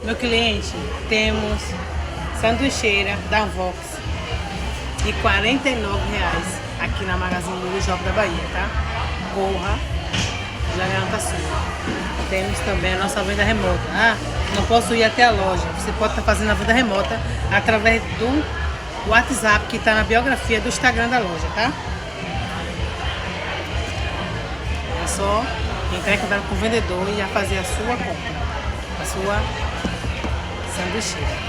Meu cliente, temos sanduicheira da Vox de R$ 49 aqui na Magazine Luiza Shopping da Bahia, tá? Corra, já garanta a sua. Temos também a nossa venda remota. Ah, não posso ir até a loja. Você pode estar fazendo a venda remota através do WhatsApp que está na biografia do Instagram da loja, tá? É só entrar em contato com o vendedor e já fazer a sua compra, a sua sanduicheira.